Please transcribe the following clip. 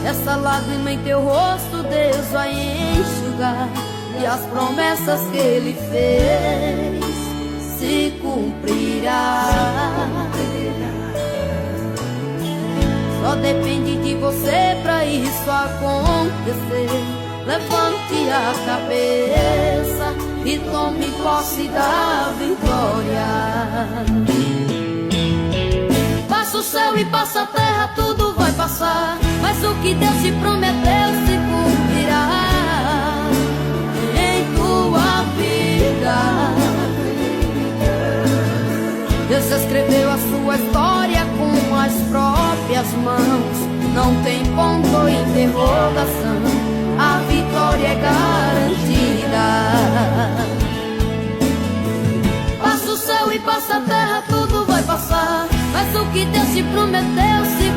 essa lágrima em teu rosto Deus vai enxugar, e as promessas que Ele fez se cumprirá. Só depende de você pra isso acontecer. Levante a cabeça e tome posse da vitória. Passa o céu e passa a terra, tudo vai passar, mas o que Deus te prometeu se cumprirá em tua vida. Deus escreveu a sua história com as próprias mãos. Não tem ponto ou interrogação, a vitória é garantida. Passa o céu e passa a terra, tudo vai passar, mas o que Deus te prometeu se